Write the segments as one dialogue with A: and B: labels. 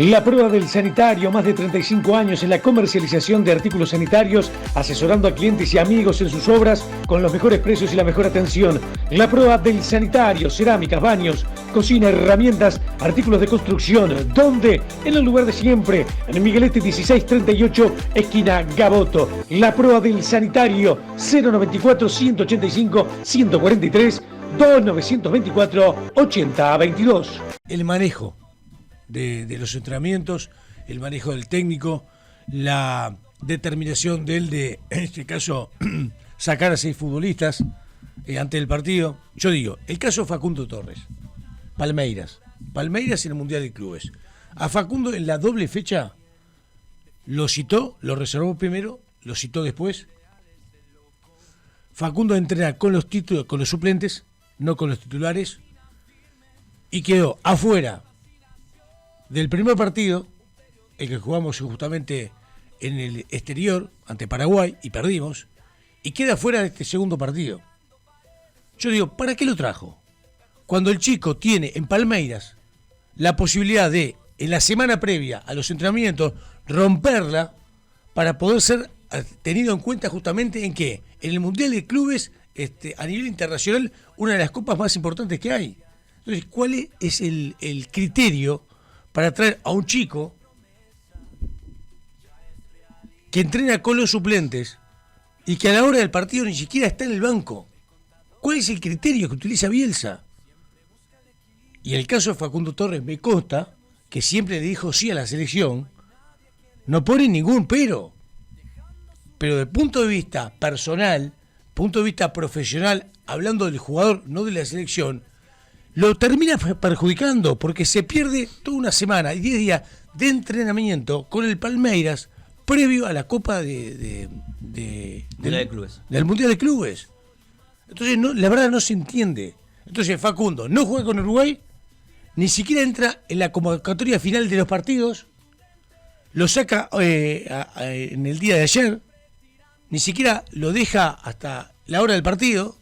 A: La Prueba del Sanitario, más de 35 años en la comercialización de artículos sanitarios, asesorando a clientes y amigos en sus obras con los mejores precios y la mejor atención. La Prueba del Sanitario, cerámicas, baños, cocina, herramientas, artículos de construcción. ¿Dónde? En el lugar de siempre, en Miguelete 1638, esquina Gaboto. La Prueba del Sanitario, 094-185-143, 2924-8022.
B: El manejo de los entrenamientos, el manejo del técnico, la determinación de él de, en este caso, sacar a 6 futbolistas ante el partido. Yo digo, el caso Facundo Torres, Palmeiras en el Mundial de Clubes. A Facundo en la doble fecha lo citó, lo reservó primero, lo citó después. Facundo entrena con los suplentes, no con los titulares, y quedó afuera del primer partido, el que jugamos justamente en el exterior ante Paraguay y perdimos, y queda fuera de este segundo partido. Yo digo, ¿para qué lo trajo? Cuando el chico tiene en Palmeiras la posibilidad de, en la semana previa a los entrenamientos, romperla para poder ser tenido en cuenta justamente en que en el Mundial de Clubes, a nivel internacional, una de las copas más importantes que hay. Entonces, ¿cuál es el criterio para traer a un chico que entrena con los suplentes y que a la hora del partido ni siquiera está en el banco? ¿Cuál es el criterio que utiliza Bielsa? Y en el caso de Facundo Torres me consta que siempre le dijo sí a la selección, no pone ningún pero desde el punto de vista personal, punto de vista profesional, hablando del jugador, no de la selección, lo termina perjudicando porque se pierde toda una semana y 10 días de entrenamiento con el Palmeiras previo a la Copa del Mundial de Clubes. Entonces, la verdad no se entiende. Entonces, Facundo no juega con Uruguay, ni siquiera entra en la convocatoria final de los partidos, lo saca en el día de ayer, ni siquiera lo deja hasta la hora del partido.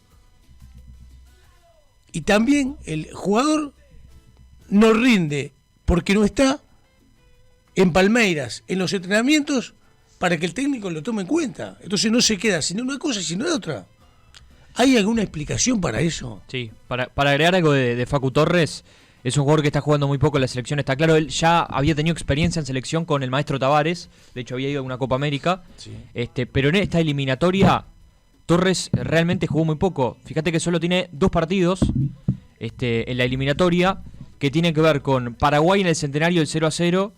B: Y también el jugador no rinde porque no está en Palmeiras, en los entrenamientos, para que el técnico lo tome en cuenta. Entonces no se queda sin una cosa y sin otra. ¿Hay alguna explicación para eso?
C: Sí, para agregar algo de Facu Torres, es un jugador que está jugando muy poco en la selección, está claro. Él ya había tenido experiencia en selección con el maestro Tavares, de hecho había ido a una Copa América, sí. Pero en esta eliminatoria Torres realmente jugó muy poco. Fíjate que solo tiene 2 partidos en la eliminatoria que tienen que ver con Paraguay en el centenario del 0-0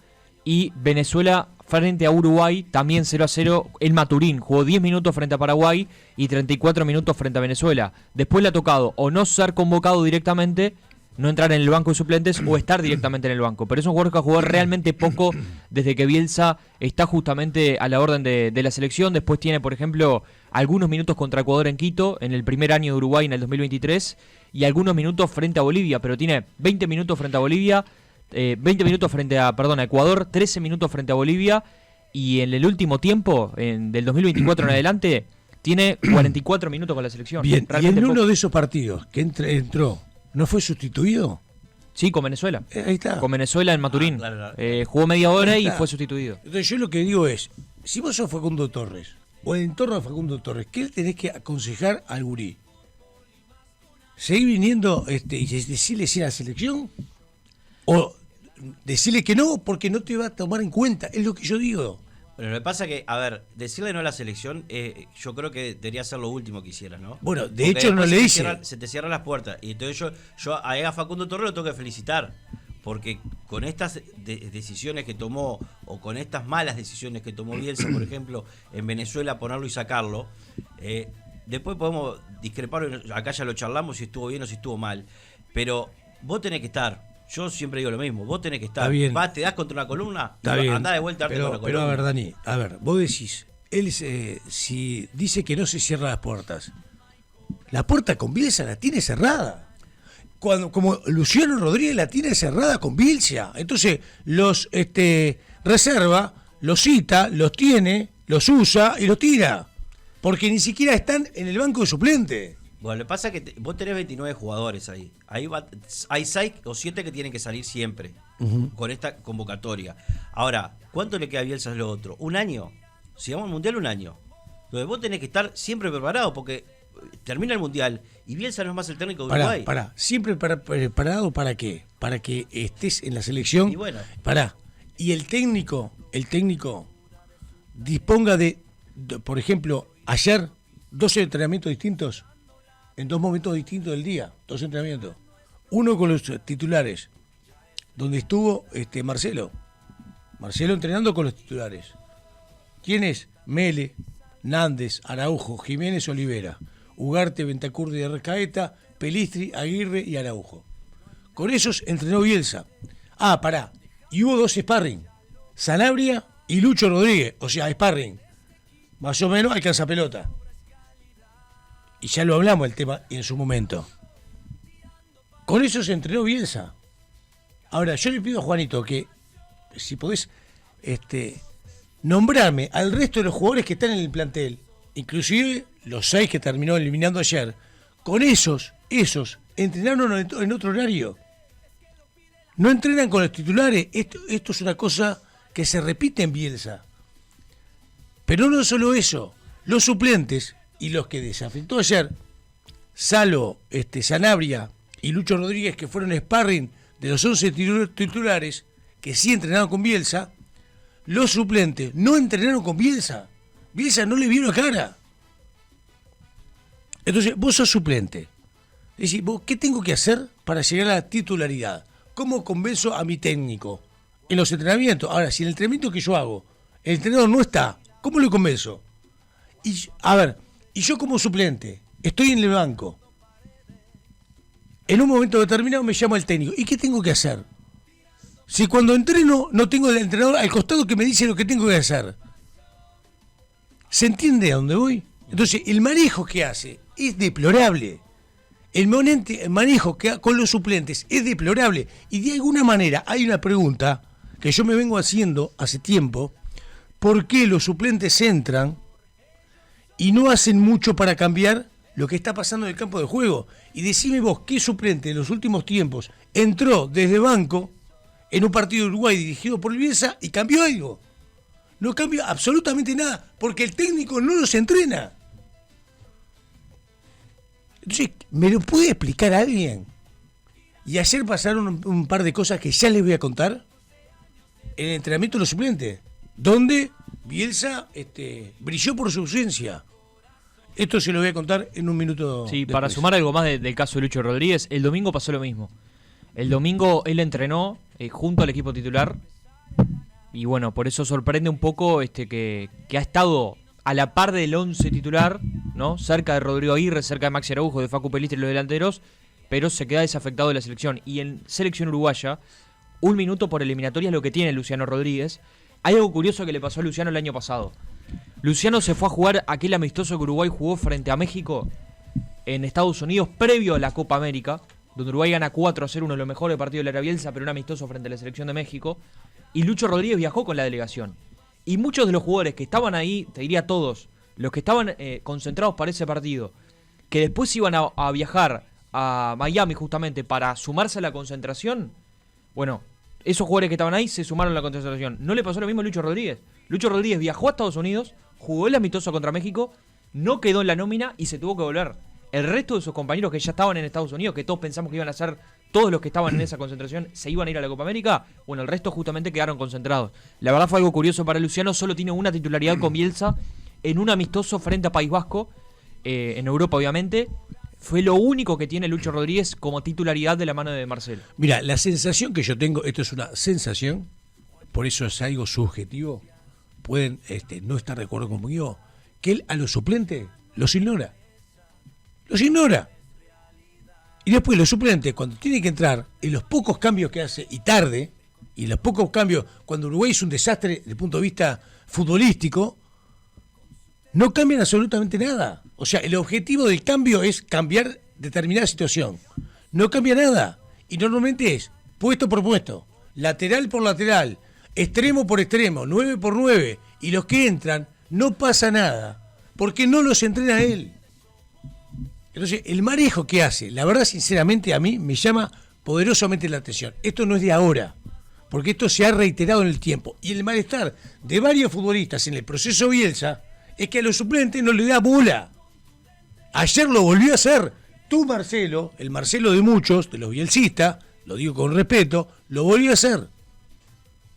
C: y Venezuela frente a Uruguay también 0-0 en Maturín. Jugó 10 minutos frente a Paraguay y 34 minutos frente a Venezuela. Después le ha tocado o no ser convocado directamente, no entrar en el banco de suplentes o estar directamente en el banco. Pero es un jugador que ha jugado realmente poco desde que Bielsa está justamente a la orden de la selección. Después tiene, por ejemplo, algunos minutos contra Ecuador en Quito, en el primer año de Uruguay en el 2023, y algunos minutos frente a Bolivia, pero tiene 20 minutos frente a Bolivia, 20 minutos frente a Ecuador, 13 minutos frente a Bolivia, y en el último tiempo, del 2024 en adelante, tiene 44 minutos con la selección.
B: Bien,
C: realmente
B: y en uno
C: poco.
B: de esos partidos que entró, ¿no fue sustituido?
C: Sí, con Venezuela.
B: Ahí está.
C: Con Venezuela en Maturín.
D: Claro.
C: Jugó media hora y fue sustituido.
B: Entonces yo lo que digo es, si vos sos Facundo Torres, o el entorno de Facundo Torres, ¿qué le tenés que aconsejar al gurí? ¿Seguir viniendo y decirle sí a la selección? ¿O decirle que no porque no te va a tomar en cuenta? Es lo que yo digo.
D: Pero lo que pasa que, a ver, decirle no a la selección, yo creo que debería ser lo último que hicieras, ¿no?
B: Bueno, de
D: Porque
B: hecho no le dice.
D: Se te cierran las puertas. Y entonces yo a Facundo Torres lo tengo que felicitar. Porque con estas decisiones que tomó, o con estas malas decisiones que tomó Bielsa, por ejemplo, en Venezuela, ponerlo y sacarlo, después podemos discrepar, acá ya lo charlamos, si estuvo bien o si estuvo mal. Pero vos tenés que estar. Yo siempre digo lo mismo, vos tenés que estar.
B: Está bien.
D: Te das contra una columna,
B: andá
D: de vuelta a darte con la columna.
B: Pero a ver, Dani, vos decís, él si dice que no se cierran las puertas, la puerta con Bielsa la tiene cerrada. Como Luciano Rodríguez la tiene cerrada con Bielsa. Entonces los reserva, los cita, los tiene, los usa y los tira. Porque ni siquiera están en el banco de suplente.
D: Bueno, lo que pasa es que vos tenés 29 jugadores ahí. Hay 6 o 7 que tienen que salir siempre con esta convocatoria. Ahora, ¿cuánto le queda a Bielsa a lo otro? ¿Un año? Si vamos al Mundial, un año. Entonces vos tenés que estar siempre preparado porque termina el Mundial y Bielsa no es más el técnico de Uruguay.
B: ¿Siempre preparado para qué? Para que estés en la selección.
D: Y bueno.
B: Y el técnico disponga de, por ejemplo, ayer 12 entrenamientos distintos. En 2 momentos distintos del día, 2 entrenamientos. Uno con los titulares, donde estuvo Marcelo entrenando con los titulares. ¿Quién es? Mele, Nández, Araujo, Jiménez, Olivera, Ugarte, Bentancur de Arrascaeta, Pelistri, Aguirre y Araujo. Con esos entrenó Bielsa. Y hubo 2 sparring, Sanabria y Lucho Rodríguez, o sea, sparring. Más o menos alcanza pelota. Y ya lo hablamos el tema en su momento. Con eso se entrenó Bielsa. Ahora, yo le pido a Juanito que, si podés, nombrarme al resto de los jugadores que están en el plantel, inclusive los 6 que terminó eliminando ayer, con esos entrenaron en otro horario. No entrenan con los titulares. Esto es una cosa que se repite en Bielsa. Pero no solo eso, los suplentes y los que desafectó ayer, Salo, Sanabria y Lucho Rodríguez, que fueron sparring de los 11 titulares, que sí entrenaron con Bielsa, los suplentes no entrenaron con Bielsa. Bielsa no le vio la cara. Entonces, vos sos suplente. Decís, ¿vos qué tengo que hacer para llegar a la titularidad? ¿Cómo convenzo a mi técnico? En los entrenamientos. Ahora, si en el entrenamiento que yo hago, el entrenador no está, ¿cómo lo convenzo? Y yo como suplente, estoy en el banco. En un momento determinado me llama el técnico. ¿Y qué tengo que hacer? Si cuando entreno no tengo el entrenador al costado que me dice lo que tengo que hacer. ¿Se entiende a dónde voy? Entonces, el manejo que hace es deplorable. El manejo que hace con los suplentes es deplorable. Y de alguna manera hay una pregunta que yo me vengo haciendo hace tiempo. ¿Por qué los suplentes entran y no hacen mucho para cambiar lo que está pasando en el campo de juego? Y decime vos, ¿qué suplente en los últimos tiempos entró desde banco en un partido de Uruguay dirigido por Bielsa y cambió algo? No cambia absolutamente nada, porque el técnico no los entrena. Entonces, ¿me lo puede explicar alguien? Y ayer pasaron un par de cosas que ya les voy a contar en el entrenamiento de los suplentes, donde Bielsa brilló por su ausencia. Esto se lo voy a contar en un minuto.
C: Sí,
B: después.
C: para sumar algo más del caso de Lucho Rodríguez, el domingo pasó lo mismo. El domingo él entrenó junto al equipo titular y bueno, por eso sorprende un poco que ha estado a la par del 11 titular, ¿no? Cerca de Rodrigo Aguirre, cerca de Maxi Araujo, de Facu Pelistri, los delanteros, pero se queda desafectado de la selección. Y en selección uruguaya, 1 minuto por eliminatoria es lo que tiene Luciano Rodríguez. Hay algo curioso que le pasó a Luciano el año pasado. Luciano se fue a jugar aquel amistoso que Uruguay jugó frente a México en Estados Unidos previo a la Copa América, donde Uruguay gana 4-0, uno de los mejores partidos de la era Bielsa, pero un amistoso frente a la selección de México. Y Lucho Rodríguez viajó con la delegación. Y muchos de los jugadores que estaban ahí, te diría todos, los que estaban concentrados para ese partido, que después iban a viajar a Miami justamente para sumarse a la concentración, bueno, esos jugadores que estaban ahí se sumaron a la concentración. No le pasó lo mismo a Lucho Rodríguez. Lucho Rodríguez viajó a Estados Unidos, jugó el amistoso contra México, no quedó en la nómina y se tuvo que volver. El resto de sus compañeros que ya estaban en Estados Unidos, que todos pensamos que iban a ser todos los que estaban en esa concentración, se iban a ir a la Copa América, bueno, el resto justamente quedaron concentrados. La verdad fue algo curioso para Luciano, solo tiene una titularidad con Bielsa en un amistoso frente a País Vasco, en Europa obviamente. Fue lo único que tiene Lucho Rodríguez como titularidad de la mano de Marcelo.
B: Mira, la sensación que yo tengo, esto es una sensación, por eso es algo subjetivo, pueden no estar de acuerdo conmigo, que él a los suplentes los ignora. Los ignora. Y después los suplentes, cuando tienen que entrar, en los pocos cambios que hace, y tarde, y los pocos cambios, cuando Uruguay es un desastre desde el punto de vista futbolístico, no cambian absolutamente nada. O sea, el objetivo del cambio es cambiar determinada situación. No cambia nada. Y normalmente es puesto por puesto, lateral por lateral, extremo por extremo, 9 por 9. Y los que entran, no pasa nada, porque no los entrena él. Entonces, el manejo que hace, la verdad, sinceramente, a mí me llama poderosamente la atención. Esto no es de ahora, porque esto se ha reiterado en el tiempo. Y el malestar de varios futbolistas en el proceso Bielsa es que a los suplentes no le da bola. Ayer lo volvió a hacer. Tú, Marcelo, el Marcelo de muchos, de los bielcistas, lo digo con respeto, lo volvió a hacer.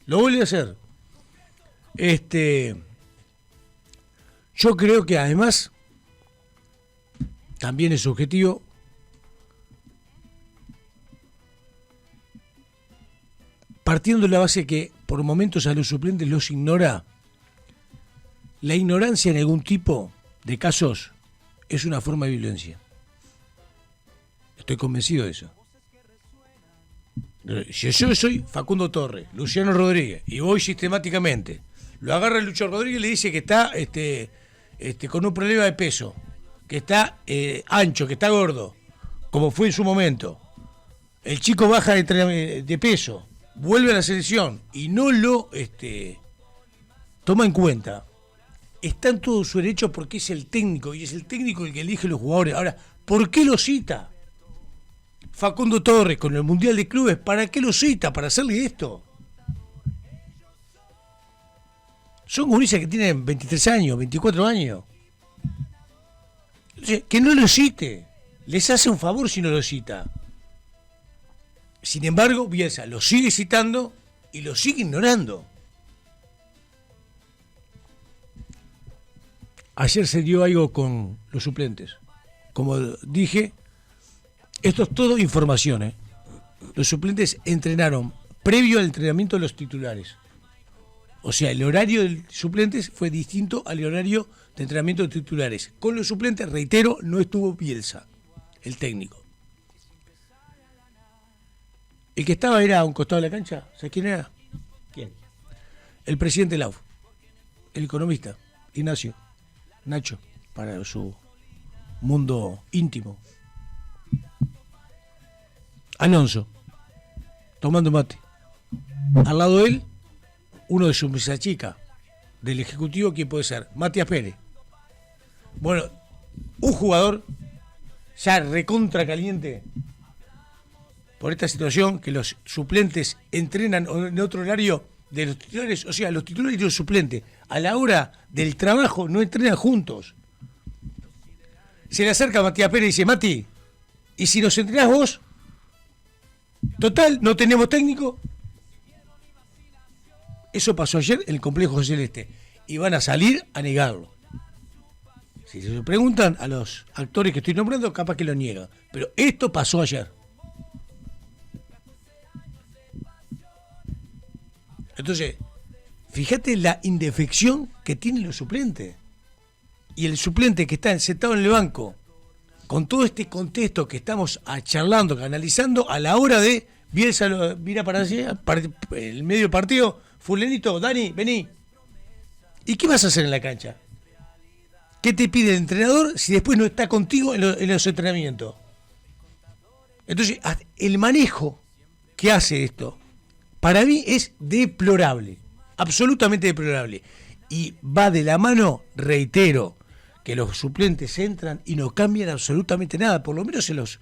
B: Lo volvió a hacer. Yo creo que además también es subjetivo. Partiendo de la base que por momentos a los suplentes los ignora, la ignorancia en algún tipo de casos es una forma de violencia. Estoy convencido de eso. Si yo soy Facundo Torres, Luciano Rodríguez, y voy sistemáticamente, lo agarra el Lucho Rodríguez y le dice que está con un problema de peso, que está ancho, que está gordo, como fue en su momento. El chico baja de peso, vuelve a la selección y no lo toma en cuenta. Está en todo su derecho porque es el técnico, y es el técnico el que elige los jugadores. Ahora, ¿por qué lo cita Facundo Torres con el Mundial de Clubes? ¿Para qué lo cita? ¿Para hacerle esto? Son gurises que tienen 23 años, 24 años. Entonces, que no lo cite. Les hace un favor si no lo cita. Sin embargo, Bielsa lo sigue citando y lo sigue ignorando. Ayer se dio algo con los suplentes. Como dije, esto es todo información. Los suplentes entrenaron previo al entrenamiento de los titulares. O sea, el horario de suplentes fue distinto al horario de entrenamiento de titulares. Con los suplentes, reitero, no estuvo Bielsa, el técnico. El que estaba era a un costado de la cancha. ¿Sabes quién era?
D: ¿Quién?
B: El presidente Lauf, el economista, Ignacio, Nacho, para su mundo íntimo. Alonso, tomando mate. Al lado de él, uno de sus mesas chicas, del ejecutivo, ¿quién puede ser? Matías Pérez. Bueno, un jugador ya recontra caliente por esta situación, que los suplentes entrenan en otro horario de los titulares, o sea, los titulares y los suplentes, a la hora del trabajo no entrenan juntos. Se le acerca a Matías Pérez y dice: Mati, ¿y si nos entrenás vos? Total, no tenemos técnico. Eso pasó ayer en el complejo Celeste y van a salir a negarlo. Si se lo preguntan a los actores que estoy nombrando, capaz que lo niegan. Pero esto pasó ayer. Entonces, fíjate la indefección que tienen los suplentes. Y el suplente que está sentado en el banco, con todo este contexto que estamos charlando, analizando, a la hora de Bielsa mira para allá, para el medio del partido: fulanito, Dani, vení. ¿Y qué vas a hacer en la cancha? ¿Qué te pide el entrenador si después no está contigo en los entrenamientos? Entonces, el manejo que hace esto, para mí es deplorable, absolutamente deplorable. Y va de la mano, reitero, que los suplentes entran y no cambian absolutamente nada, por lo menos en los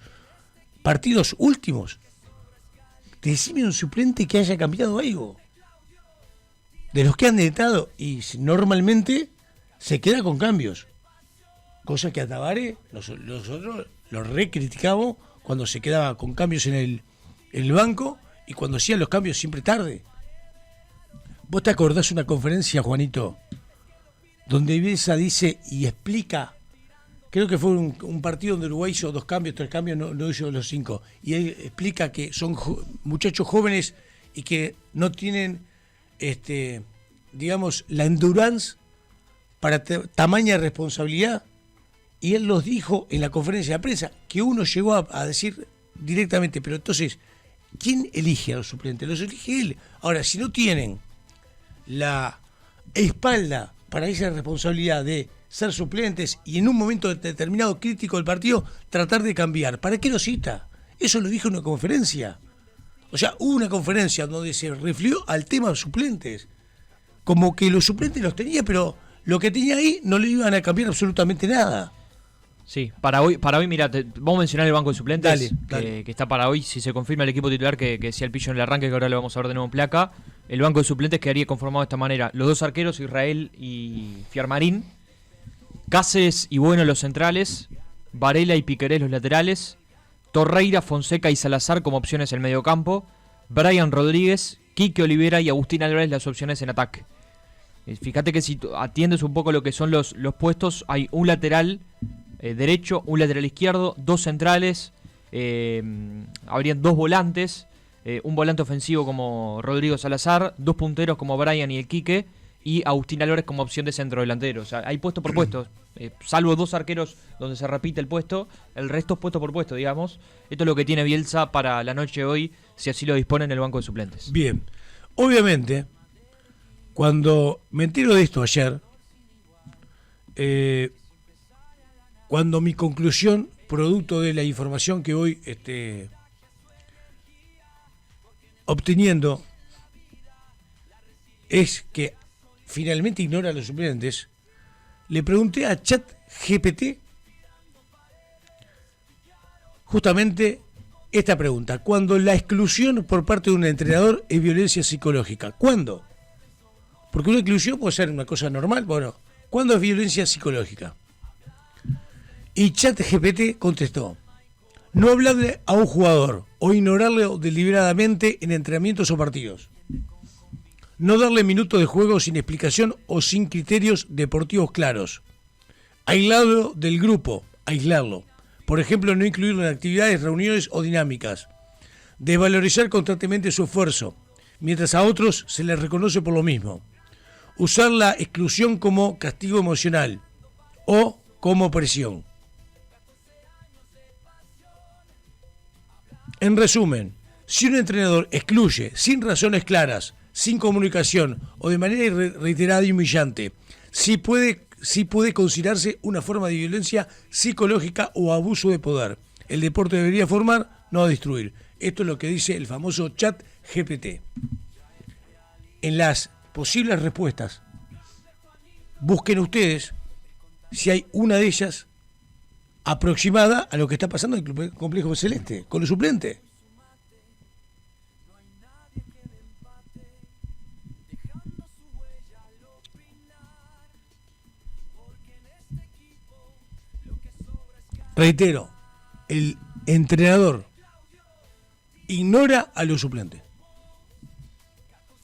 B: partidos últimos. Decime un suplente que haya cambiado algo. De los que han entrado, y normalmente se queda con cambios. Cosa que a Tabaré nosotros lo recriticamos cuando se quedaba con cambios en el banco y cuando hacían los cambios siempre tarde. ¿Vos te acordás una conferencia, Juanito, donde Bielsa dice y explica? Creo que fue un partido donde Uruguay hizo 2 cambios, 3 cambios, no hizo los 5. Y él explica que son muchachos jóvenes y que no tienen, digamos, la endurance para tamaña responsabilidad. Y él los dijo en la conferencia de prensa, que uno llegó a decir directamente: pero entonces, ¿quién elige a los suplentes? Los elige él. Ahora, si no tienen la espalda para esa responsabilidad de ser suplentes y en un momento determinado crítico del partido tratar de cambiar, ¿para qué lo cita? Eso lo dijo en una conferencia. O sea, hubo una conferencia donde se refirió al tema de suplentes, como que los suplentes los tenía, pero lo que tenía ahí no le iban a cambiar absolutamente nada.
C: Sí, para hoy mira, vamos a mencionar el banco de suplentes,
B: Dale.
C: Que está para hoy, si se confirma el equipo titular que decía el Pillo en el arranque, que ahora lo vamos a ver de nuevo en placa. El banco de suplentes quedaría conformado de esta manera: los dos arqueros, Israel y Fiarmarín, Cáceres y Bueno los centrales, Varela y Piquerés los laterales, Torreira, Fonseca y Salazar como opciones en el mediocampo, Brian Rodríguez, Quique Olivera y Agustín Álvarez las opciones en ataque. Fíjate que si atiendes un poco lo que son los puestos, hay un lateral derecho, un lateral izquierdo, dos centrales, habrían dos volantes, un volante ofensivo como Rodrigo Salazar, dos punteros como Brian y el Quique, y Agustín Álvarez como opción de centro delantero. O sea, hay puesto por puesto, salvo dos arqueros donde se repite el puesto, el resto es puesto por puesto, digamos. Esto es lo que tiene Bielsa para la noche de hoy, si así lo dispone en el banco de suplentes.
B: Bien, obviamente, cuando me entero de esto ayer, cuando mi conclusión, producto de la información que voy obteniendo, es que finalmente ignora a los suplentes, le pregunté a ChatGPT justamente esta pregunta: ¿cuándo la exclusión por parte de un entrenador es violencia psicológica? ¿Cuándo? Porque una exclusión puede ser una cosa normal. Bueno, ¿cuándo es violencia psicológica? Y ChatGPT contestó: no hablarle a un jugador o ignorarle deliberadamente en entrenamientos o partidos. No darle minutos de juego sin explicación o sin criterios deportivos claros. Aislarlo del grupo, aislarlo. Por ejemplo, no incluirlo en actividades, reuniones o dinámicas. Desvalorizar constantemente su esfuerzo, mientras a otros se les reconoce por lo mismo. Usar la exclusión como castigo emocional o como presión. En resumen, si un entrenador excluye sin razones claras, sin comunicación o de manera reiterada y humillante, sí puede considerarse una forma de violencia psicológica o abuso de poder. El deporte debería formar, no destruir. Esto es lo que dice el famoso ChatGPT. En las posibles respuestas, busquen ustedes si hay una de ellas aproximada a lo que está pasando en el Complejo Celeste, con los suplentes. Reitero, el entrenador ignora a los suplentes.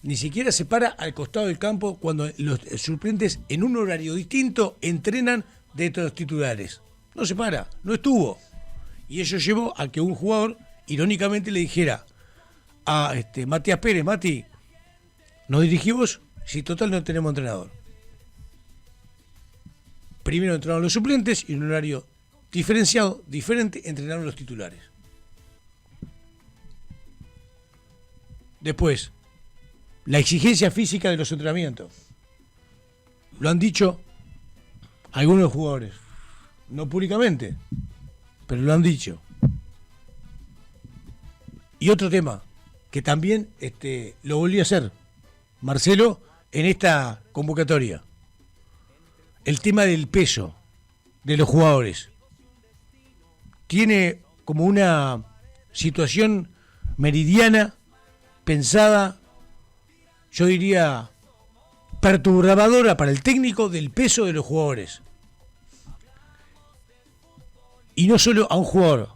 B: Ni siquiera se para al costado del campo cuando los suplentes en un horario distinto entrenan dentro de los titulares. No se para, no estuvo. Y eso llevó a que un jugador, irónicamente, le dijera a Matías Pérez: Mati, ¿nos dirigimos? Si total no tenemos entrenador. Primero entrenaron los suplentes y en un horario diferenciado, diferente, entrenaron los titulares. Después, la exigencia física de los entrenamientos. Lo han dicho algunos jugadores, no públicamente, pero lo han dicho. Y otro tema, que también lo volvió a hacer Marcelo en esta convocatoria: el tema del peso de los jugadores. Tiene como una situación meridiana, pensada, yo diría perturbadora para el técnico, del peso de los jugadores. Y no solo a un jugador,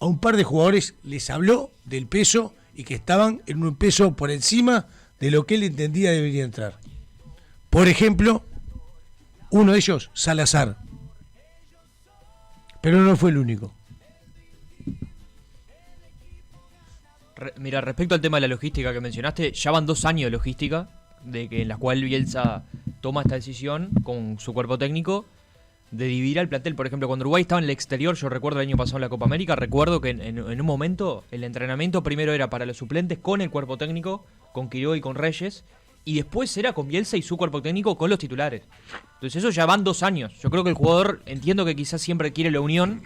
B: a un par de jugadores les habló del peso y que estaban en un peso por encima de lo que él entendía debería entrar. Por ejemplo, uno de ellos, Salazar. Pero no fue el único.
C: Mira, respecto al tema de la logística que mencionaste, ya van 2 años de logística, en la cual Bielsa toma esta decisión con su cuerpo técnico de dividir al plantel. Por ejemplo, cuando Uruguay estaba en el exterior, yo recuerdo el año pasado en la Copa América, recuerdo que en un momento el entrenamiento primero era para los suplentes con el cuerpo técnico, con Quiroga y con Reyes, y después era con Bielsa y su cuerpo técnico con los titulares. Entonces eso ya van 2 años. Yo creo que el jugador, entiendo que quizás siempre quiere la unión.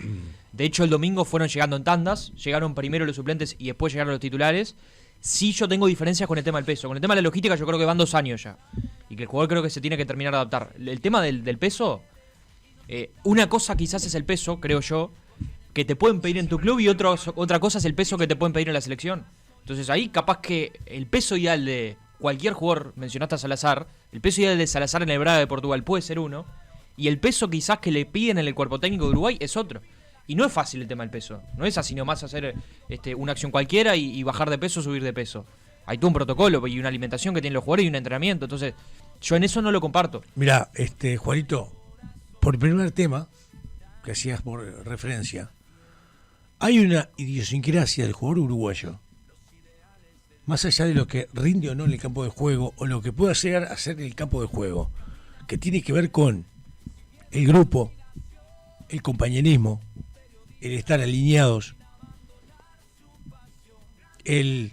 C: De hecho, el domingo fueron llegando en tandas, llegaron primero los suplentes y después llegaron los titulares. Sí, yo tengo diferencias con el tema del peso. Con el tema de la logística yo creo que van 2 años ya. Y que el jugador creo que se tiene que terminar de adaptar. El tema del peso, Una cosa quizás es el peso, creo yo, que te pueden pedir en tu club, y otra cosa es el peso que te pueden pedir en la selección. Entonces ahí capaz que el peso ideal de cualquier jugador, mencionaste a Salazar, el peso ideal de Salazar en el Braga de Portugal puede ser uno, y el peso quizás que le piden en el cuerpo técnico de Uruguay es otro. Y no es fácil el tema del peso, no es así nomás hacer una acción cualquiera y bajar de peso, subir de peso. Hay todo un protocolo y una alimentación que tienen los jugadores y un entrenamiento, entonces yo en eso no lo comparto.
B: Mirá, Juanito, por el primer tema que hacías por referencia, hay una idiosincrasia del jugador uruguayo, más allá de lo que rinde o no en el campo de juego, o lo que pueda llegar a hacer en el campo de juego, que tiene que ver con el grupo, el compañerismo, el estar alineados, el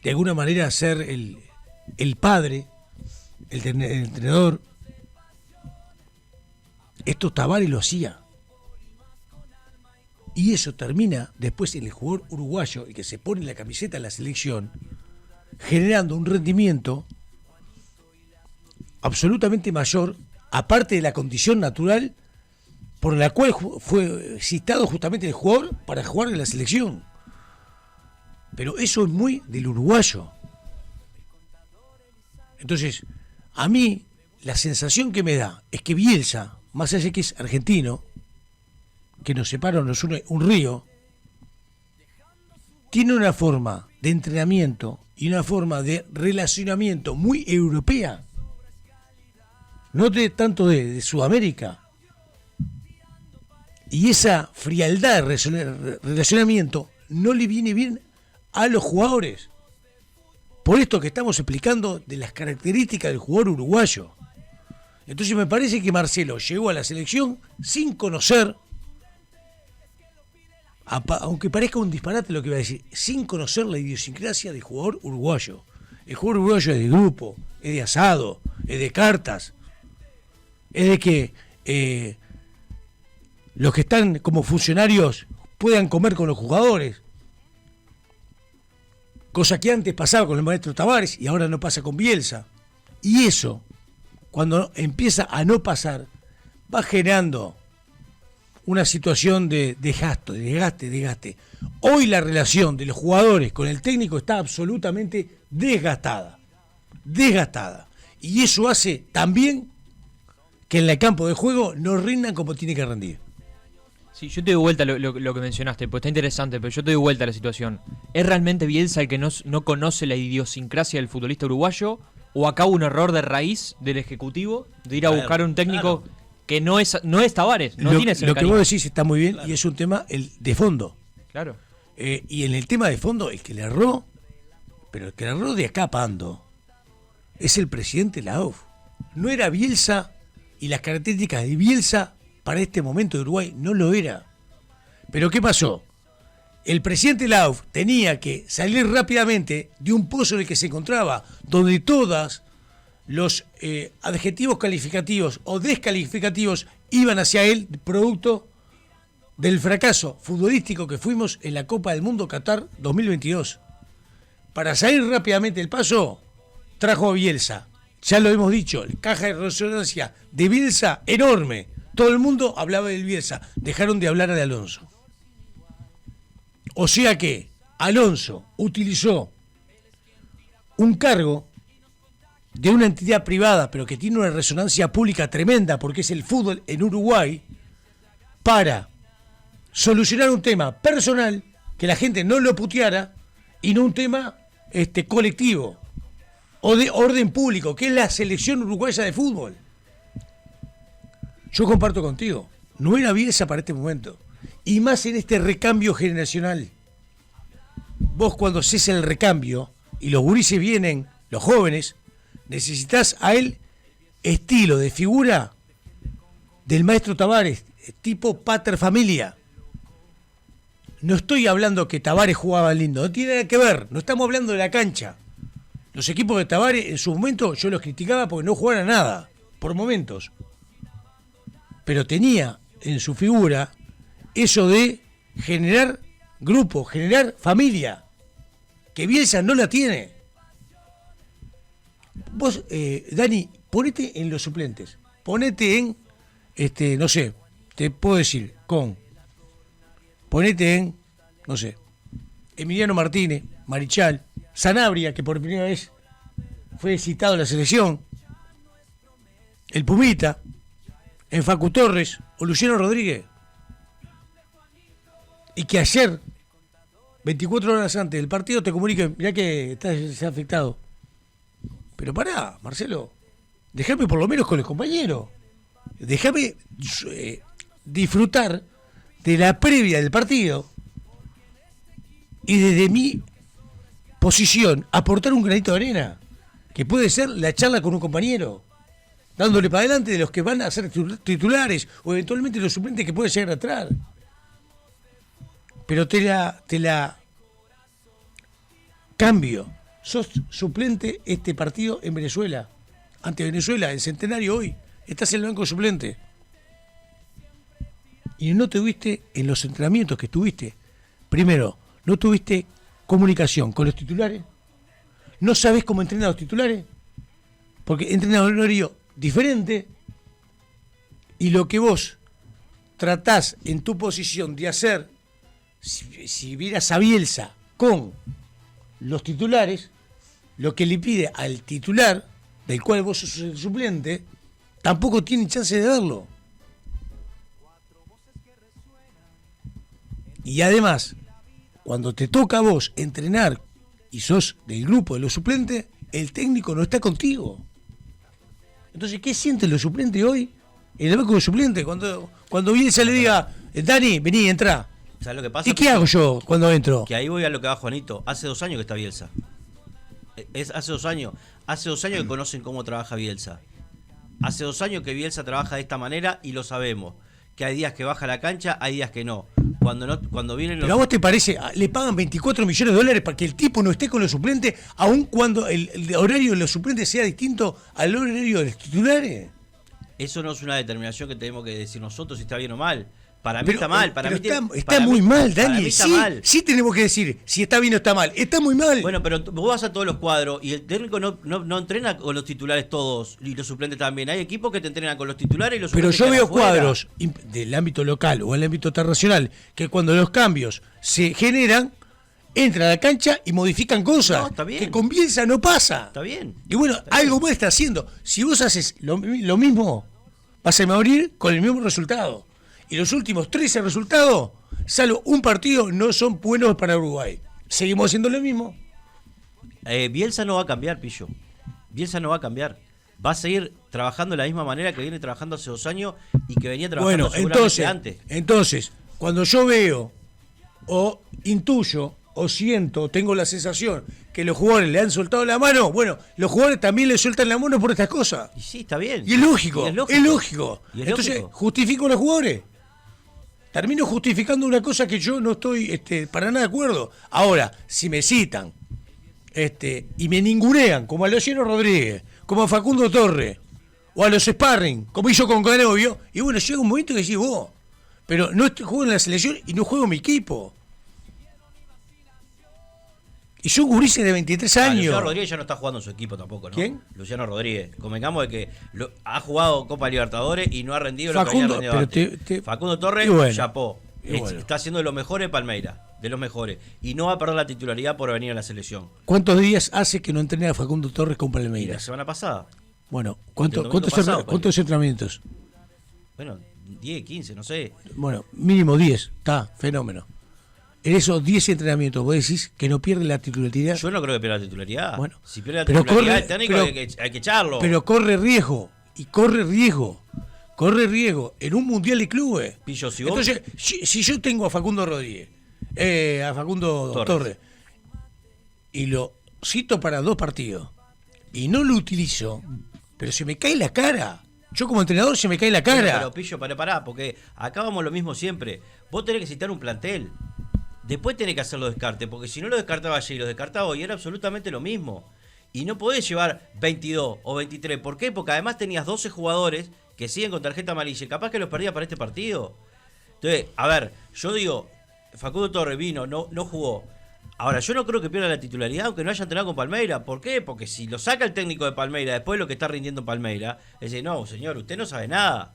B: de alguna manera ser el padre, el entrenador. Esto Tavares lo hacía. Y eso termina después en el jugador uruguayo, el que se pone la camiseta en la selección, generando un rendimiento absolutamente mayor, aparte de la condición natural por la cual fue citado justamente el jugador para jugar en la selección. Pero eso es muy del uruguayo. Entonces, a mí la sensación que me da es que Bielsa, más allá de que es argentino, que nos separa, nos une un río, tiene una forma de entrenamiento y una forma de relacionamiento muy europea, no tanto de Sudamérica. Y esa frialdad de relacionamiento no le viene bien a los jugadores. Por esto que estamos explicando de las características del jugador uruguayo. Entonces me parece que Marcelo llegó a la selección sin conocer, aunque parezca un disparate lo que iba a decir, sin conocer la idiosincrasia del jugador uruguayo. El jugador uruguayo es de grupo, es de asado, es de cartas, es de que los que están como funcionarios puedan comer con los jugadores. Cosa que antes pasaba con el maestro Tavares y ahora no pasa con Bielsa. Y eso, cuando empieza a no pasar, va generando una situación de desgaste. Hoy la relación de los jugadores con el técnico está absolutamente desgastada. Y eso hace también que en el campo de juego no rindan como tiene que rendir.
C: Sí, yo te doy vuelta lo que mencionaste, pues está interesante, pero yo te doy vuelta a la situación. ¿Es realmente Bielsa el que no conoce la idiosincrasia del futbolista uruguayo? ¿O acá hubo un error de raíz del Ejecutivo de ir a buscar un técnico que no es Tavares? No tiene ese
B: Lo que
C: mecanismo.
B: vos decís está muy bien, claro. Y es un tema de fondo.
C: Claro.
B: Y en el tema de fondo, el que le erró, pero el que le erró de acá pando, es el presidente de la AUF. No era Bielsa, y las características de Bielsa para este momento de Uruguay no lo era. Pero ¿qué pasó? El presidente de la AUF tenía que salir rápidamente de un pozo en el que se encontraba, donde todos los adjetivos calificativos o descalificativos iban hacia él, producto del fracaso futbolístico que fuimos en la Copa del Mundo Qatar 2022. Para salir rápidamente del paso, trajo a Bielsa. Ya lo hemos dicho, la caja de resonancia de Bielsa enorme. Todo el mundo hablaba del Bielsa, dejaron de hablar de Alonso. O sea que Alonso utilizó un cargo de una entidad privada, pero que tiene una resonancia pública tremenda, porque es el fútbol en Uruguay, para solucionar un tema personal, que la gente no lo puteara, y no un tema colectivo, o de orden público, que es la selección uruguaya de fútbol. Yo comparto contigo, no era Bielsa para este momento, y más en este recambio generacional. Vos cuando cesa el recambio y los gurises vienen, los jóvenes, necesitas a él estilo de figura del maestro Tavares, tipo pater familia. No estoy hablando que Tavares jugaba lindo, no tiene nada que ver, no estamos hablando de la cancha. Los equipos de Tavares en su momento yo los criticaba porque no jugaban a nada, por momentos. Pero tenía en su figura eso de generar grupo, generar familia, que Bielsa no la tiene. Vos, Dani, ponete en los suplentes, ponete en no sé, te puedo decir, ponete en, no sé, Emiliano Martínez, Marichal, Sanabria, que por primera vez fue citado a la selección, el Pumita, en Facu Torres o Luciano Rodríguez. Y que ayer, 24 horas antes del partido, te comuniquen, mirá que se ha afectado. Pero pará, Marcelo, déjame por lo menos con los compañeros. Déjame disfrutar de la previa del partido y desde mi posición aportar un granito de arena, que puede ser la charla con un compañero, dándole para adelante de los que van a ser titulares o eventualmente los suplentes que pueden llegar a entrar. Pero te la cambio. Sos suplente este partido en Venezuela, ante Venezuela, el centenario hoy. Estás en el banco suplente. Y no tuviste en los entrenamientos que tuviste. Primero, no tuviste comunicación con los titulares. No sabés cómo entrenar a los titulares. Porque entrenan a un horario diferente. Y lo que vos tratás en tu posición de hacer, si vieras a Bielsa con los titulares, lo que le pide al titular, del cual vos sos el suplente, tampoco tiene chance de verlo. Y además, cuando te toca a vos entrenar y sos del grupo de los suplentes, el técnico no está contigo. Entonces, ¿qué sienten los suplentes hoy en el banco de suplentes? Cuando Bielsa le diga, Dani, vení, entrá.
D: ¿Sabes lo que pasa?
B: ¿Y qué hago yo cuando entro?
D: Que ahí voy a lo que va Juanito. Hace 2 años que está Bielsa. Hace 2 años. Hace 2 años que conocen cómo trabaja Bielsa. Hace 2 años que Bielsa trabaja de esta manera y lo sabemos. Que hay días que baja la cancha, hay días que no. Cuando vienen los...
B: ¿Pero a vos te parece? Le pagan 24 millones de dólares para que el tipo no esté con los suplentes, aun cuando el horario de los suplentes sea distinto al horario de los titulares.
D: Eso no es una determinación que tenemos que decir nosotros si está bien o mal. Para mí está mal.
B: Está muy mal, Dani.
D: Para mí está mal.
B: Sí tenemos que decir si está bien o está mal. Está muy mal.
D: Bueno, pero vos vas a todos los cuadros y el técnico no entrena con los titulares todos y los suplentes también. Hay equipos que te entrenan con los titulares y los
B: pero
D: suplentes.
B: Pero yo veo
D: afuera.
B: cuadros del ámbito local o el ámbito internacional que cuando los cambios se generan, entran a la cancha y modifican cosas.
D: No, está bien.
B: Que con Bielsa no pasa.
D: Está bien.
B: Y bueno,
D: está
B: algo
D: bien.
B: más está haciendo. Si vos haces lo mismo, vas a morir con el mismo resultado. Y los últimos 13 resultados, salvo un partido, no son buenos para Uruguay. Seguimos haciendo lo mismo.
D: Bielsa no va a cambiar, Pillo. Bielsa no va a cambiar. Va a seguir trabajando de la misma manera que viene trabajando hace 2 años y que venía trabajando seguramente antes.
B: Entonces, cuando yo veo, o intuyo, o siento, tengo la sensación que los jugadores le han soltado la mano, bueno, los jugadores también le sueltan la mano por estas cosas.
D: Y sí, está bien.
B: Y es lógico,
D: es
B: lógico.
D: Y es
B: Entonces,
D: lógico.
B: justifico a los jugadores. Termino justificando una cosa que yo no estoy para nada de acuerdo. Ahora, si me citan y me ningunean, como a Luciano Rodríguez, como a Facundo Torres, o a los sparring, como hizo con Canovio, y bueno, llega un momento que decís vos, pero no juego en la selección y no juego en mi equipo. Y son gurises de 23 años.
D: Luciano Rodríguez ya no está jugando en su equipo tampoco, ¿no?
B: ¿Quién?
D: Luciano Rodríguez. Convengamos de que ha jugado Copa Libertadores y no ha rendido
B: Facundo,
D: lo que había rendido
B: pero
D: antes. Facundo Torres,
B: bueno,
D: chapó.
B: bueno.
D: Está haciendo de los mejores Palmeiras, de los mejores. Y no va a perder la titularidad por venir a la selección.
B: ¿Cuántos días hace que no entrena a Facundo Torres con
D: Y la
B: Palmeiras?
D: semana pasada.
B: Bueno,
D: El domingo pasado,
B: ¿cuántos entrenamientos?
D: Bueno, 10, 15, no sé.
B: Bueno, mínimo 10, está, fenómeno. En esos 10 entrenamientos, vos decís que no pierde la titularidad.
D: Yo no creo que pierda la titularidad.
B: Bueno,
D: si pierde la
B: pero
D: titularidad,
B: corre-
D: el técnico
B: pero-
D: hay que echarlo.
B: Pero corre riesgo en un mundial de clubes.
D: Pillo, si vos-
B: Entonces, si yo tengo a Facundo Rodríguez, a Facundo Torres, y lo cito para 2 partidos, y no lo utilizo, pero se me cae la cara. Yo como entrenador se me cae la cara.
D: Pero Pillo, pará, porque acá vamos lo mismo siempre. Vos tenés que citar un plantel. Después tenés que hacer los descartes, porque si no lo descartaba ayer y lo descartaba hoy, era absolutamente lo mismo. Y no podés llevar 22 o 23. ¿Por qué? Porque además tenías 12 jugadores que siguen con tarjeta amarilla y capaz que los perdías para este partido. Entonces, a ver, yo digo, Facundo Torres vino, no jugó. Ahora, yo no creo que pierda la titularidad aunque no haya entrenado con Palmeiras. ¿Por qué? Porque si lo saca el técnico de Palmeiras después de lo que está rindiendo Palmeiras, es decir, no, señor, usted no sabe nada.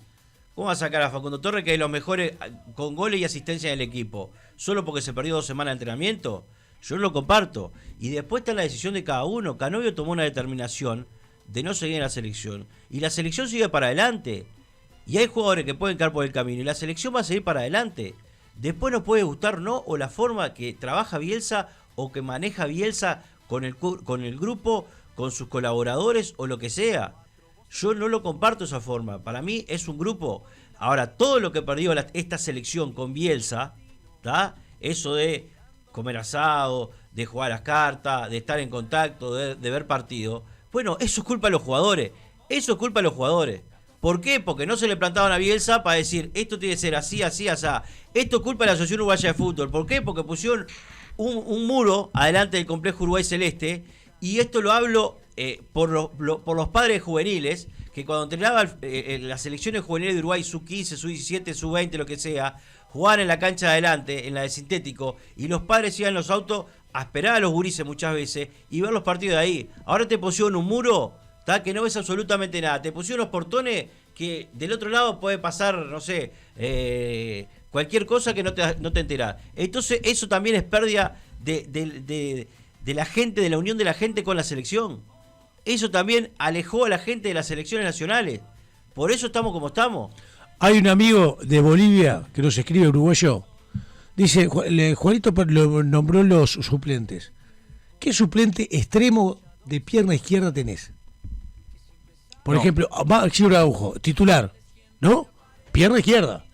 D: ¿Cómo va a sacar a Facundo Torres, que es los mejores con goles y asistencia del equipo, solo porque se perdió 2 semanas de entrenamiento? Yo no lo comparto. Y después está la decisión de cada uno. Canovio tomó una determinación de no seguir en la selección. Y la selección sigue para adelante. Y hay jugadores que pueden caer por el camino. Y la selección va a seguir para adelante. Después nos puede gustar, ¿no? O la forma que trabaja Bielsa o que maneja Bielsa con el grupo, con sus colaboradores o lo que sea. Yo no lo comparto esa forma. Para mí es un grupo. Ahora, todo lo que perdió esta selección con Bielsa, ¿tá? Eso de comer asado, de jugar a las cartas, de estar en contacto, de ver partido. Bueno, eso es culpa de los jugadores. Eso es culpa de los jugadores. ¿Por qué? Porque no se le plantaban a Bielsa para decir, esto tiene que ser así, así, así. Esto es culpa de la Asociación Uruguaya de Fútbol. ¿Por qué? Porque pusieron un muro adelante del complejo Uruguay Celeste. Y esto lo hablo por los padres juveniles, que cuando entrenaban las selecciones juveniles de Uruguay, sub-15, sub-17, sub-20, lo que sea, jugaban en la cancha de adelante, en la de sintético, y los padres iban en los autos a esperar a los gurises muchas veces y ver los partidos de ahí. Ahora te pusieron un muro, ¿tá? Que no ves absolutamente nada. Te pusieron los portones que del otro lado puede pasar, no sé, cualquier cosa que no te enterás. Entonces eso también es pérdida de la gente, de la unión de la gente con la selección. Eso también alejó a la gente de las selecciones nacionales. Por eso estamos como estamos.
B: Hay un amigo de Bolivia que nos escribe, uruguayo. Dice, Juanito lo nombró los suplentes. ¿Qué suplente extremo de pierna izquierda tenés? Por ejemplo, Maxi Araujo, titular, ¿no? Pierna izquierda.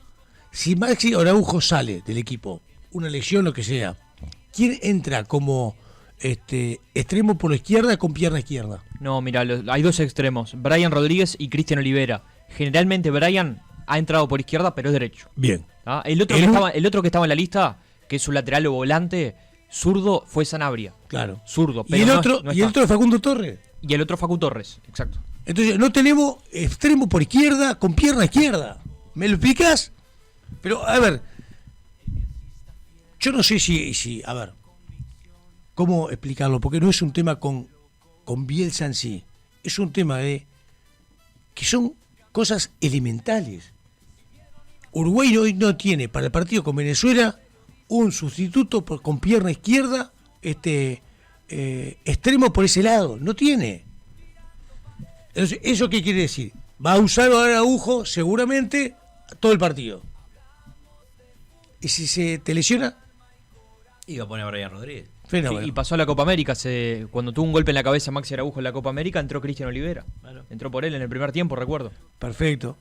B: Si Maxi Araujo sale del equipo, una lesión, lo que sea, ¿quién entra como extremo por la izquierda con pierna izquierda?
C: No, mira, hay 2 extremos, Brian Rodríguez y Cristian Olivera. Generalmente Brian ha entrado por izquierda, pero es derecho.
B: Bien.
C: ¿Ah? El otro que estaba en la lista, que es su lateral o volante, zurdo, fue Sanabria.
B: Claro.
C: Zurdo.
B: Pero ¿Y el otro de Facundo Torres?
C: Y el otro Facu Torres, exacto.
B: Entonces, no tenemos extremo por izquierda con pierna izquierda. ¿Me lo explicas? Pero, a ver, yo no sé si a ver, ¿cómo explicarlo? Porque no es un tema con Bielsa en sí. Es un tema de que son cosas elementales. Uruguay hoy no tiene para el partido con Venezuela un sustituto con pierna izquierda, extremo por ese lado. No tiene. Entonces, ¿eso qué quiere decir? Va a usar ahora Araujo seguramente todo el partido. ¿Y si se te lesiona?
D: Iba a poner a Brian Rodríguez.
C: Sí, y pasó a la Copa América. Cuando tuvo un golpe en la cabeza Maxi Araujo en la Copa América, entró Cristian Olivera. Claro. Entró por él en el primer tiempo, recuerdo.
B: Perfecto.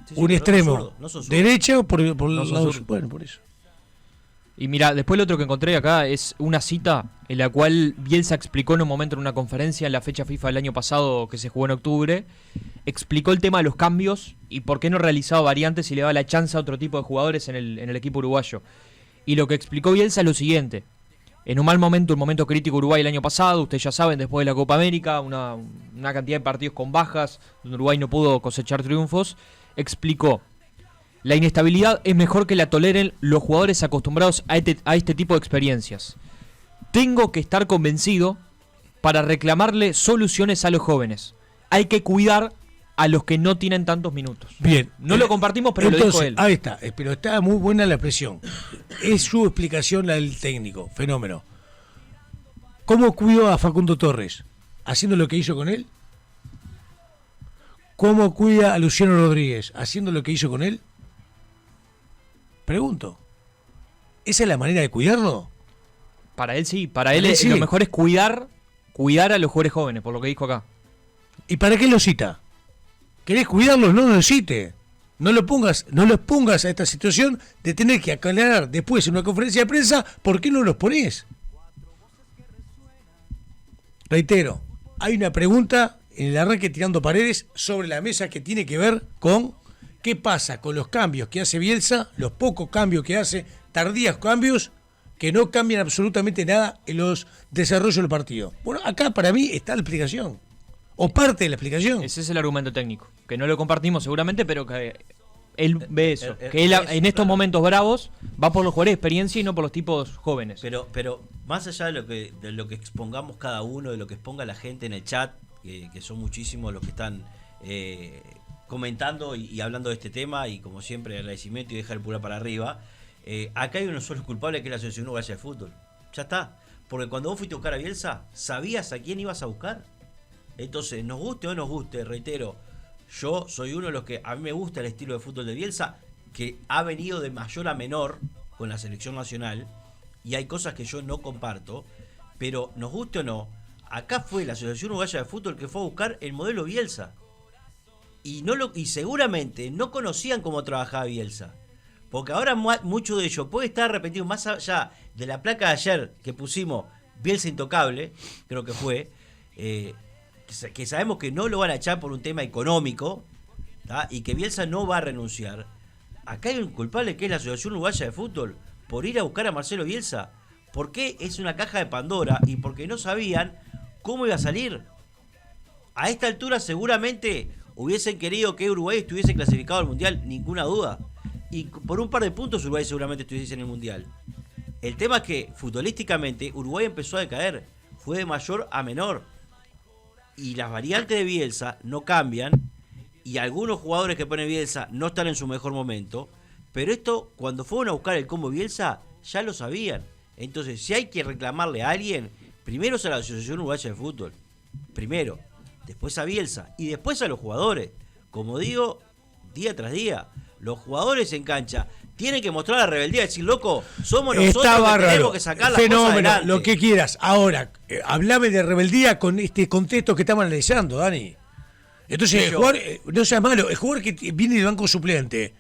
D: Sí,
B: un extremo.
D: No son
B: ¿Derecha o por
C: no
B: el lado? Bueno, por eso.
C: Y mira, después lo otro que encontré acá es una cita en la cual Bielsa explicó en un momento en una conferencia en la fecha FIFA del año pasado que se jugó en octubre, explicó el tema de los cambios y por qué no realizaba variantes y le daba la chance a otro tipo de jugadores en el equipo uruguayo. Y lo que explicó Bielsa es lo siguiente: en un mal momento, un momento crítico Uruguay el año pasado, ustedes ya saben, después de la Copa América, una cantidad de partidos con bajas, donde Uruguay no pudo cosechar triunfos, explicó: la inestabilidad es mejor que la toleren los jugadores acostumbrados a este tipo de experiencias. Tengo que estar convencido para reclamarle soluciones a los jóvenes. Hay que cuidar a los que no tienen tantos minutos.
B: Bien.
C: No lo compartimos, pero
B: entonces,
C: lo dijo él.
B: Ahí está, pero está muy buena la expresión. Es su explicación la del técnico, fenómeno. ¿Cómo cuidó a Facundo Torres? ¿Haciendo lo que hizo con él? ¿Cómo cuida a Luciano Rodríguez? ¿Haciendo lo que hizo con él? Pregunto. ¿Esa es la manera de cuidarlo?
C: Para él sí, para él sí. Lo mejor es cuidar a los jugadores jóvenes, por lo que dijo acá.
B: ¿Y para qué lo cita? ¿Querés cuidarlos? No lo cite. No los pongas a esta situación de tener que aclarar después en una conferencia de prensa por qué no los ponés. Reitero, hay una pregunta en el arranque tirando paredes sobre la mesa que tiene que ver con qué pasa con los cambios que hace Bielsa, los pocos cambios que hace, tardíos cambios que no cambian absolutamente nada en los desarrollos del partido. Bueno, acá para mí está la explicación. O parte de la explicación.
C: Ese es el argumento técnico, que no lo compartimos seguramente, pero que él ve eso. Que él en estos momentos bravos va por los jugadores de experiencia y no por los tipos jóvenes.
D: Pero más allá de lo que expongamos cada uno, de lo que exponga la gente en el chat, que son muchísimos los que están comentando y hablando de este tema, y como siempre, agradecimiento y dejar el pulgar para arriba. Acá hay uno solo culpable, que es la Asociación Uruguaya de Fútbol. Ya está. Porque cuando vos fuiste a buscar a Bielsa, sabías a quién ibas a buscar. Entonces, nos guste o no nos guste, reitero, yo soy uno de los que a mí me gusta el estilo de fútbol de Bielsa, que ha venido de mayor a menor con la selección nacional, y hay cosas que yo no comparto, pero nos guste o no, acá fue la Asociación Uruguaya de Fútbol que fue a buscar el modelo Bielsa. Y seguramente no conocían cómo trabajaba Bielsa. Porque ahora mucho de ello puede estar arrepentido, más allá de la placa de ayer que pusimos, Bielsa intocable, creo que fue, que sabemos que no lo van a echar por un tema económico, ¿tá? Y que Bielsa no va a renunciar. Acá hay un culpable, que es la Asociación Uruguaya de Fútbol, por ir a buscar a Marcelo Bielsa. Porque es una caja de Pandora y porque no sabían cómo iba a salir. A esta altura seguramente hubiesen querido que Uruguay estuviese clasificado al Mundial, ninguna duda. Y por un par de puntos Uruguay seguramente estuviese en el Mundial. El tema es que futbolísticamente Uruguay empezó a decaer. Fue de mayor a menor. Y las variantes de Bielsa no cambian. Y algunos jugadores que pone Bielsa no están en su mejor momento. Pero esto, cuando fueron a buscar el combo Bielsa, ya lo sabían. Entonces, si hay que reclamarle a alguien, primero es a la Asociación Uruguaya de Fútbol. Primero. Después a Bielsa. Y después a los jugadores. Como digo, día tras día. Los jugadores en cancha tienen que mostrar la rebeldía, decir, loco, somos nosotros que tenemos que sacar las cosas adelante.
B: Lo que quieras. Ahora, hablame de rebeldía con este contexto que estamos analizando, Dani. Entonces, el jugador, no seas malo, el jugador que viene de banco suplente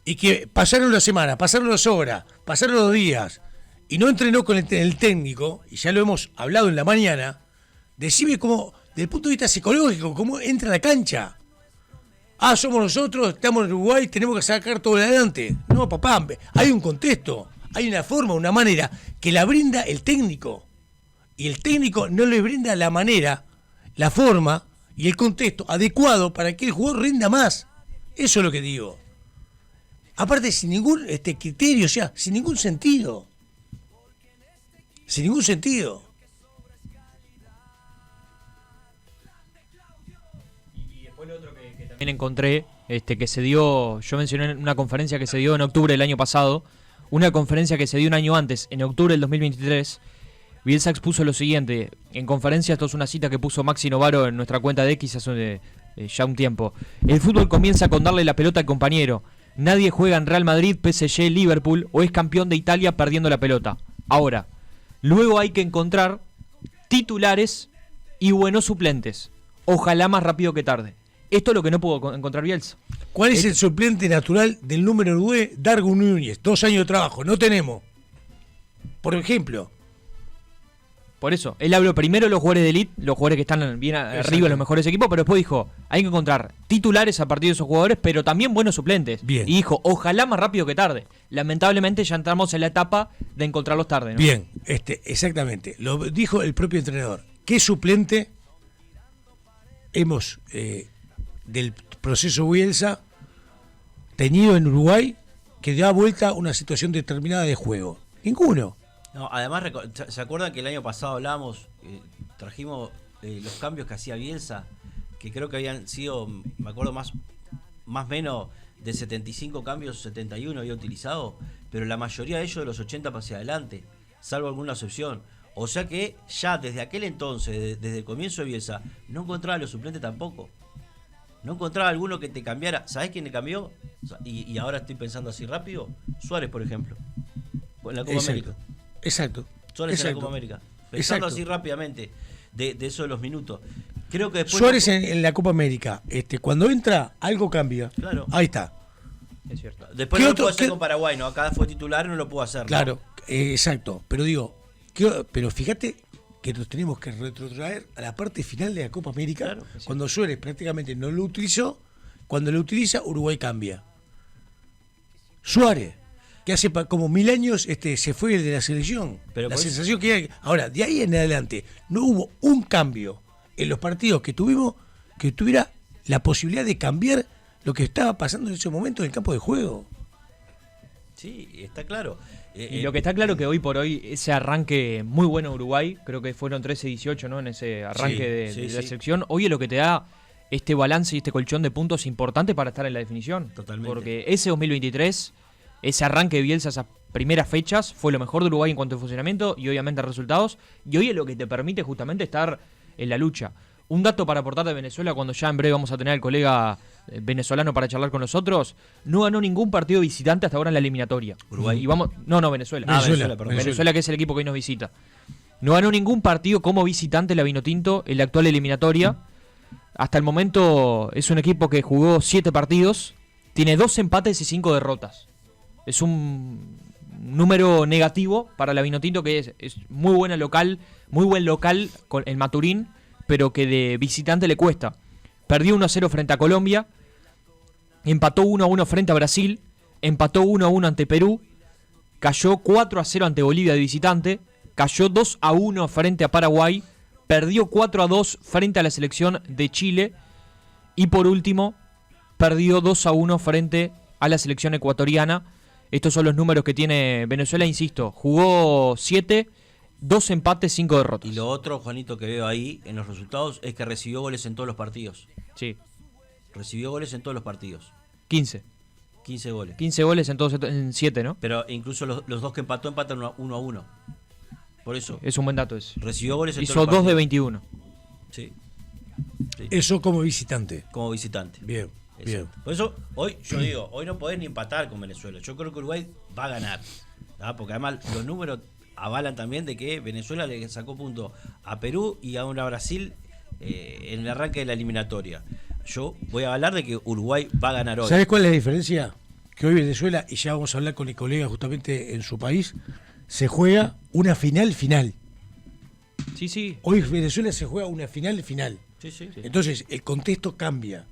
B: y que pasaron la semana, pasaron las horas, pasaron los días y no entrenó con el técnico, y ya lo hemos hablado en la mañana, decime cómo, desde el punto de vista psicológico, cómo entra a la cancha. Somos nosotros, estamos en Uruguay, tenemos que sacar todo adelante. No, papá, hay un contexto, hay una forma, una manera que la brinda el técnico. Y el técnico no le brinda la manera, la forma y el contexto adecuado para que el jugador rinda más. Eso es lo que digo. Aparte, sin ningún criterio, o sea, sin ningún sentido. Sin ningún sentido.
C: También encontré que se dio, yo mencioné en una conferencia que se dio en octubre del año pasado, una conferencia que se dio un año antes, en octubre del 2023. Bielsa expuso lo siguiente, en conferencia, esto es una cita que puso Maxi Novaro en nuestra cuenta de X hace ya un tiempo. El fútbol comienza con darle la pelota al compañero. Nadie juega en Real Madrid, PSG, Liverpool o es campeón de Italia perdiendo la pelota. Ahora, luego hay que encontrar titulares y buenos suplentes. Ojalá más rápido que tarde. Esto es lo que no pudo encontrar Bielsa.
B: ¿Cuál es el suplente natural del número 9? Darwin Núñez, 2 años de trabajo, no tenemos. Por ejemplo.
C: Por eso, él habló primero de los jugadores de élite, los jugadores que están bien arriba en los mejores equipos, pero después dijo, hay que encontrar titulares a partir de esos jugadores, pero también buenos suplentes.
B: Bien.
C: Y dijo, ojalá más rápido que tarde. Lamentablemente ya entramos en la etapa de encontrarlos tarde, ¿no?
B: Bien, exactamente. Lo dijo el propio entrenador. ¿Qué suplente hemos del proceso Bielsa tenido en Uruguay que da vuelta a una situación determinada de juego? Ninguno.
D: No, además, ¿se acuerdan que el año pasado hablábamos, trajimos los cambios que hacía Bielsa, que creo que habían sido, me acuerdo más o menos de 75 cambios, 71 había utilizado, pero la mayoría de ellos de los 80 hacia adelante, salvo alguna excepción. O sea que ya desde aquel entonces, desde el comienzo de Bielsa, no encontraba a los suplentes tampoco. No encontraba alguno que te cambiara. ¿Sabés quién le cambió? Y ahora estoy pensando así rápido. Suárez, por ejemplo. En la Copa América.
B: Exacto.
D: Suárez en la Copa América. Pensando así rápidamente, de eso de los minutos. Creo que después
B: Suárez en la Copa América, cuando entra, algo cambia.
D: Claro.
B: Ahí está.
C: Es cierto.
D: Después no lo pudo hacer con Paraguay, ¿no? Acá fue titular y no lo pudo hacer.
B: Claro, ¿no? Exacto. Pero digo, pero fíjate que nos tenemos que retrotraer a la parte final de la Copa América, claro, cuando Suárez prácticamente no lo utilizó. Cuando lo utiliza, Uruguay cambia. Suárez, que hace como 1000 años se fue de la selección. Pero la sensación que hay. Ahora, de ahí en adelante, no hubo un cambio en los partidos que tuvimos que tuviera la posibilidad de cambiar lo que estaba pasando en ese momento en el campo de juego.
D: Sí, está claro.
C: Y lo que está claro que hoy por hoy, ese arranque muy bueno de Uruguay, creo que fueron 13-18, ¿no? En ese arranque de la selección, hoy es lo que te da este balance y este colchón de puntos importante para estar en la definición.
D: Totalmente.
C: Porque ese 2023, ese arranque de Bielsa, esas primeras fechas, fue lo mejor de Uruguay en cuanto a funcionamiento y obviamente resultados. Y hoy es lo que te permite justamente estar en la lucha. Un dato para aportar de Venezuela, cuando ya en breve vamos a tener al colega venezolano para charlar con nosotros: no ganó ningún partido visitante hasta ahora en la eliminatoria.
D: Uruguay.
C: Y vamos, no, Venezuela.
D: Venezuela, perdón.
C: Venezuela, que es el equipo que hoy nos visita. No ganó ningún partido como visitante la Vinotinto en la actual eliminatoria. Hasta el momento es un equipo que jugó 7 partidos, tiene 2 empates y 5 derrotas. Es un número negativo para la Vinotinto, que es muy buena local, muy buen local en Maturín, pero que de visitante le cuesta. Perdió 1-0 frente a Colombia, empató 1-1 frente a Brasil, empató 1-1 ante Perú, cayó 4-0 ante Bolivia de visitante, cayó 2-1 frente a Paraguay, perdió 4-2 frente a la selección de Chile y por último perdió 2-1 frente a la selección ecuatoriana. Estos son los números que tiene Venezuela, insisto, jugó 7, 2 empates, 5 derrotas.
D: Y lo otro, Juanito, que veo ahí en los resultados es que recibió goles en todos los partidos.
C: Sí,
D: Recibió goles en todos los partidos.
C: 15.
D: 15 goles.
C: 15 goles en 7, ¿no?
D: Pero incluso los 2 que empatan 1-1. Por eso,
C: Es un buen dato ese.
D: recibió goles en
C: Hizo
D: todos los
C: 2 de
D: partidos.
C: 21.
D: Sí. Sí.
B: Eso como visitante.
D: Como visitante.
B: Bien, bien.
D: Exacto. Por eso, hoy yo digo, hoy no podés ni empatar con Venezuela. Yo creo que Uruguay va a ganar. ¿Ah? Porque además los números avalan también de que Venezuela le sacó punto a Perú y a Brasil en el arranque de la eliminatoria. Yo voy a hablar de que Uruguay va a ganar hoy.
B: ¿Sabes cuál es la diferencia? Que hoy Venezuela, y ya vamos a hablar con el colega justamente en su país, se juega una final.
C: Sí, sí.
B: Hoy Venezuela se juega una final.
D: Sí, sí.
B: Entonces el contexto cambia.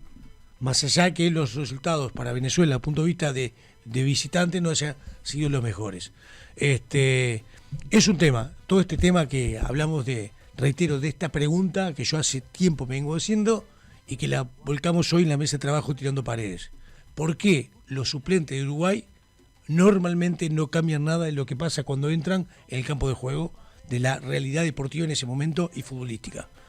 B: Más allá que los resultados para Venezuela, a punto de vista de visitante, no hayan sido los mejores. Es un tema, todo este tema que hablamos reitero, de esta pregunta que yo hace tiempo me vengo haciendo y que la volcamos hoy en la mesa de trabajo tirando paredes. ¿Por qué los suplentes de Uruguay normalmente no cambian nada de lo que pasa cuando entran en el campo de juego, de la realidad deportiva en ese momento y futbolística?